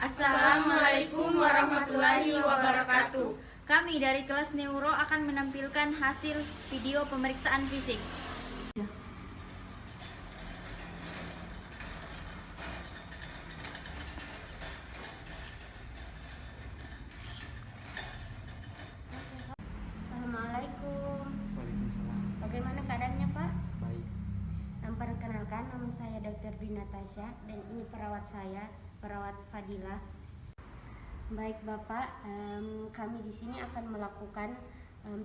Assalamualaikum warahmatullahi wabarakatuh. Kami dari kelas Neuro akan menampilkan hasil video pemeriksaan fisik. Assalamualaikum. Waalaikumsalam. Bagaimana keadaannya, Pak? Baik. Perkenalkan, nama saya Dr. Dwi Natasha dan ini perawat saya, perawat Fadila. Baik Bapak, kami di sini akan melakukan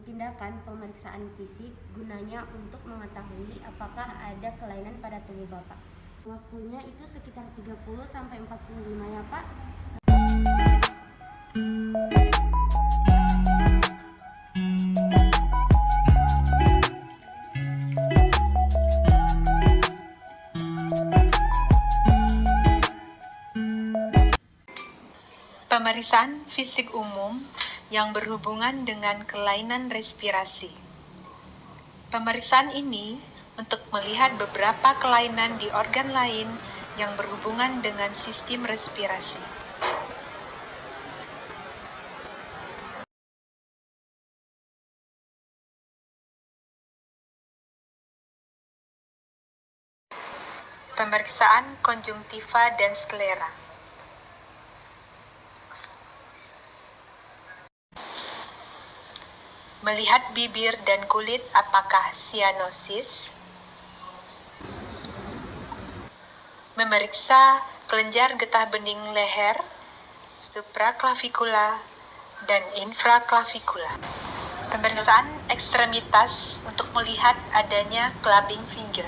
tindakan pemeriksaan fisik gunanya untuk mengetahui apakah ada kelainan pada tubuh Bapak. Waktunya itu sekitar 30 sampai 45 ya, Pak. Pemeriksaan fisik umum yang berhubungan dengan kelainan respirasi. Pemeriksaan ini untuk melihat beberapa kelainan di organ lain yang berhubungan dengan sistem respirasi. Pemeriksaan konjungtiva dan sklera. Melihat bibir dan kulit apakah sianosis. Memeriksa kelenjar getah bening leher, supraklavikula, dan infraklavikula. Pemeriksaan ekstremitas untuk melihat adanya clubbing finger.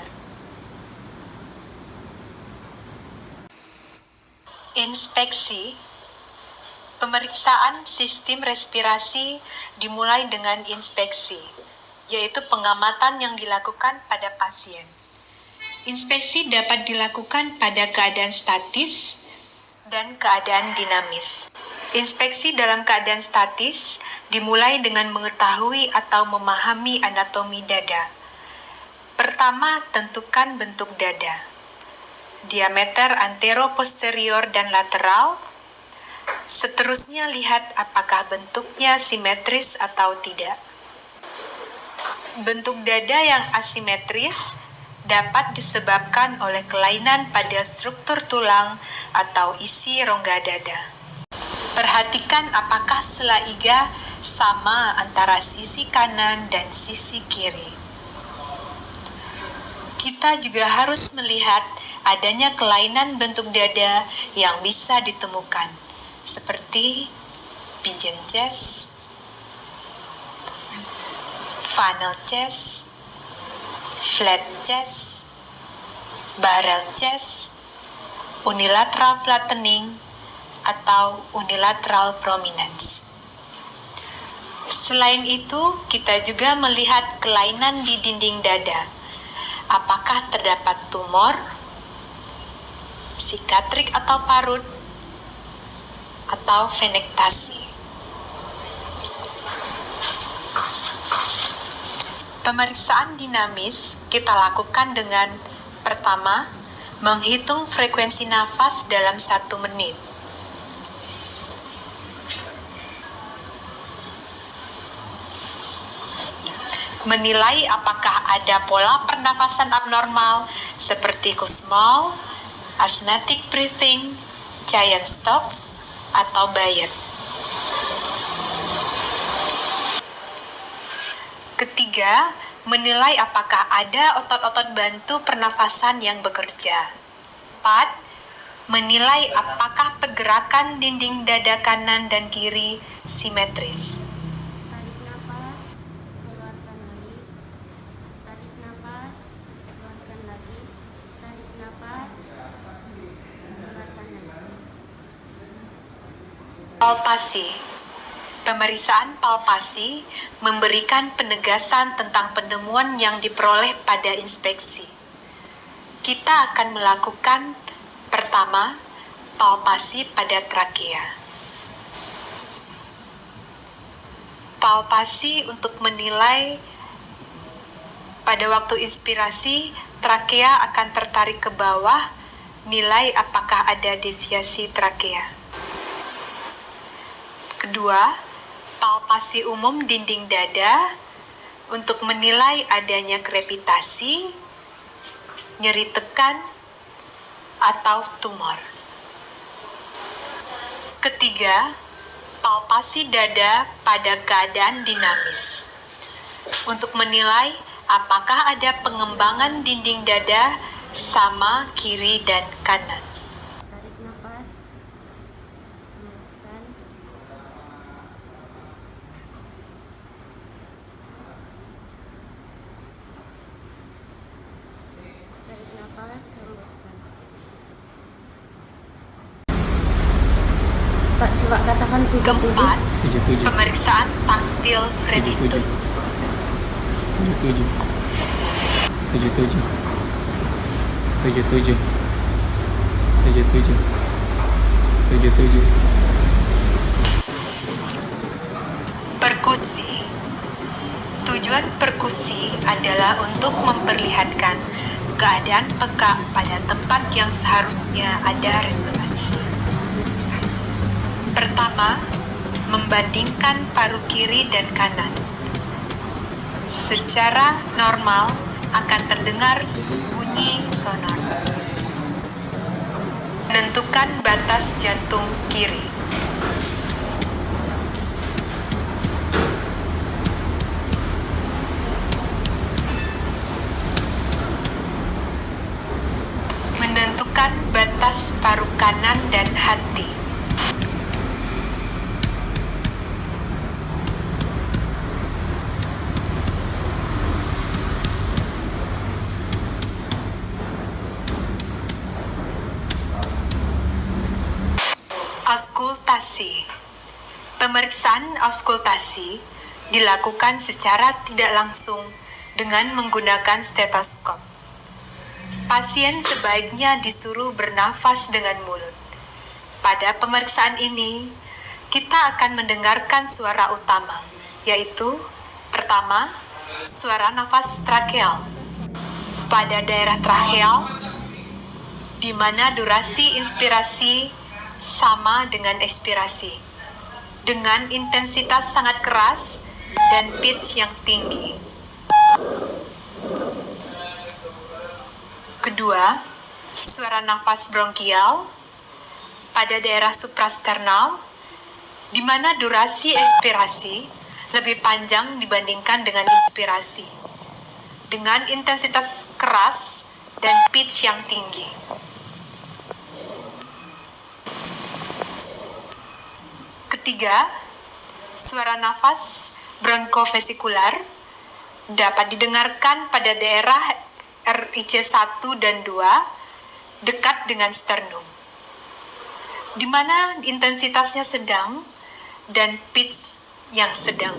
Inspeksi. Pemeriksaan sistem respirasi dimulai dengan inspeksi, yaitu pengamatan yang dilakukan pada pasien. Inspeksi dapat dilakukan pada keadaan statis dan keadaan dinamis. Inspeksi dalam keadaan statis dimulai dengan mengetahui atau memahami anatomi dada. Pertama, tentukan bentuk dada. Diameter antero-posterior dan lateral. Seterusnya lihat apakah bentuknya simetris atau tidak. Bentuk dada yang asimetris dapat disebabkan oleh kelainan pada struktur tulang atau isi rongga dada. Perhatikan apakah sela iga sama antara sisi kanan dan sisi kiri. Kita juga harus melihat adanya kelainan bentuk dada yang bisa ditemukan, seperti pigeon chest, funnel chest, flat chest, barrel chest, unilateral flattening, atau unilateral prominence. Selain itu, kita juga melihat kelainan di dinding dada. Apakah terdapat tumor, sikatrik atau parut, atau venektasi. Pemeriksaan dinamis kita lakukan dengan pertama, menghitung frekuensi nafas dalam 1 menit. Menilai apakah ada pola pernafasan abnormal seperti Kussmaul, asthmatic breathing, giant stocks, atau Bayet. Ketiga, menilai apakah ada otot-otot bantu pernafasan yang bekerja. 4. Menilai apakah pergerakan dinding dada kanan dan kiri simetris. Tarik nafas, keluarkan lagi. Tarik nafas, keluarkan lagi. Palpasi. Pemeriksaan palpasi memberikan penegasan tentang penemuan yang diperoleh pada inspeksi. Kita akan melakukan pertama, palpasi pada trakea. Palpasi untuk menilai pada waktu inspirasi, trakea akan tertarik ke bawah, nilai apakah ada deviasi trakea. Kedua, palpasi umum dinding dada untuk menilai adanya krepitasi, nyeri tekan, atau tumor. Ketiga, palpasi dada pada keadaan dinamis untuk menilai apakah ada pengembangan dinding dada sama kiri dan kanan. Tarik nafas, hembuskan. Tarik nafas, hembuskan. Pak, coba katakan 77. Keempat, 77 pemeriksaan taktil fremitus. 77 77 77 77 77 Perkusi. Tujuan perkusi adalah untuk memperlihatkan keadaan peka pada tempat yang seharusnya ada resonansi. Pertama, membandingkan paru kiri dan kanan. Secara normal akan terdengar bunyi sonor. Menentukan batas jantung kiri. Menentukan batas paru kanan dan hati. Auskultasi. Pemeriksaan auskultasi dilakukan secara tidak langsung dengan menggunakan stetoskop. Pasien sebaiknya disuruh bernafas dengan mulut. Pada pemeriksaan ini, kita akan mendengarkan suara utama, yaitu pertama, suara nafas trakeal. Pada daerah trakeal, di mana durasi inspirasi sama dengan ekspirasi, dengan intensitas sangat keras dan pitch yang tinggi. Kedua, suara nafas bronkial pada daerah suprasternal, di mana durasi ekspirasi lebih panjang dibandingkan dengan inspirasi, dengan intensitas keras dan pitch yang tinggi. Ketiga, suara nafas bronkofesikular dapat didengarkan pada daerah RIC1 dan 2 dekat dengan sternum, di mana intensitasnya sedang dan pitch yang sedang.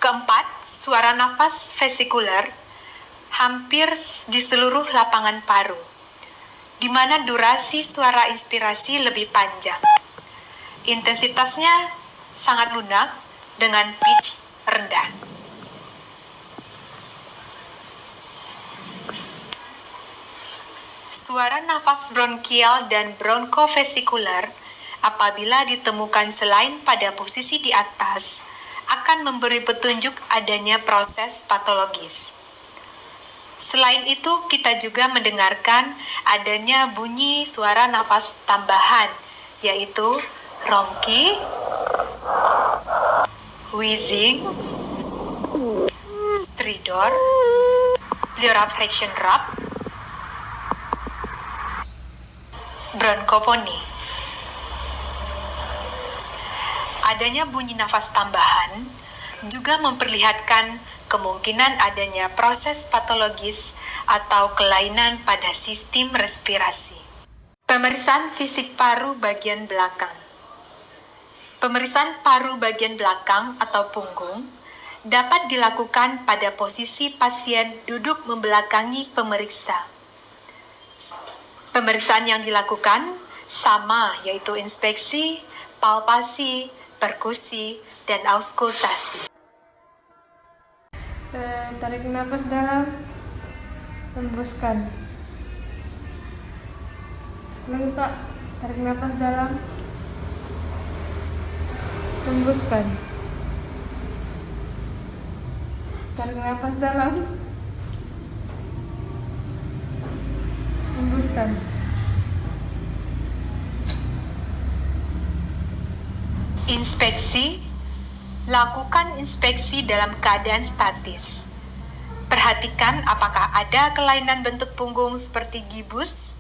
Keempat, suara nafas vesikular hampir di seluruh lapangan paru, di mana durasi suara inspirasi lebih panjang. Intensitasnya sangat lunak dengan pitch rendah. Suara nafas bronkial dan bronkofesikular apabila ditemukan selain pada posisi di atas akan memberi petunjuk adanya proses patologis. Selain itu, kita juga mendengarkan adanya bunyi suara nafas tambahan, yaitu ronki, wheezing, stridor, pleural fraction rap, bronkoponi. Adanya bunyi nafas tambahan juga memperlihatkan kemungkinan adanya proses patologis atau kelainan pada sistem respirasi. Pemeriksaan fisik paru bagian belakang. Pemeriksaan paru bagian belakang atau punggung dapat dilakukan pada posisi pasien duduk membelakangi pemeriksa. Pemeriksaan yang dilakukan sama, yaitu inspeksi, palpasi, perkusi, dan auskultasi. Tarik nafas dalam, hembuskan. Lagi Pak, tarik nafas dalam, hembuskan. Tarik nafas dalam, hembuskan. Inspeksi. Lakukan inspeksi dalam keadaan statis. Perhatikan apakah ada kelainan bentuk punggung seperti gibus,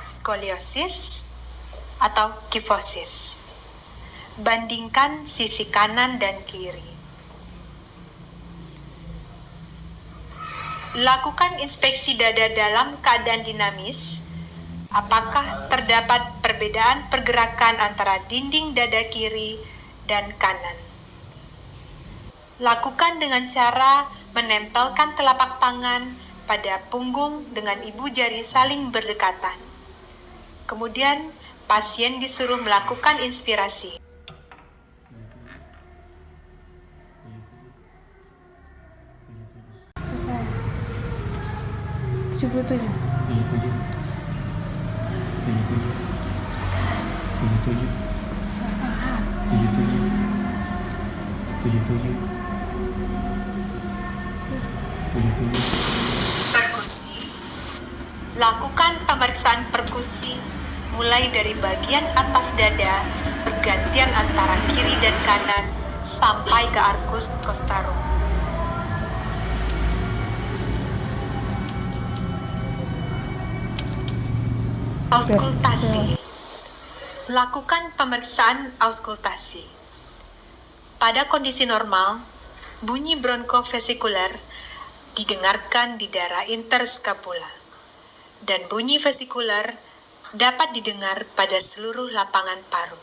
skoliosis, atau kifosis. Bandingkan sisi kanan dan kiri. Lakukan inspeksi dada dalam keadaan dinamis. Apakah terdapat perbedaan pergerakan antara dinding dada kiri dan kanan? Lakukan dengan cara menempelkan telapak tangan pada punggung dengan ibu jari saling berdekatan. Kemudian, pasien disuruh melakukan inspirasi. Coba tuh. 77. Perkusi. Lakukan pemeriksaan perkusi mulai dari bagian atas dada bergantian antara kiri dan kanan sampai ke arkus costarum. Auskultasi. Lakukan pemeriksaan auskultasi. Pada kondisi normal, bunyi bronkofesikuler didengarkan di daerah interskapula, dan bunyi vesikuler dapat didengar pada seluruh lapangan paru.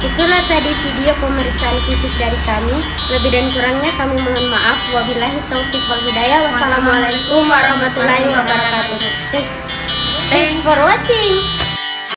Itulah tadi video pemeriksaan fisik dari kami. Lebih dan kurangnya kami mohon maaf. Wabillahi taufiq wal hidayah. Wassalamualaikum warahmatullahi wabarakatuh. Thanks for watching.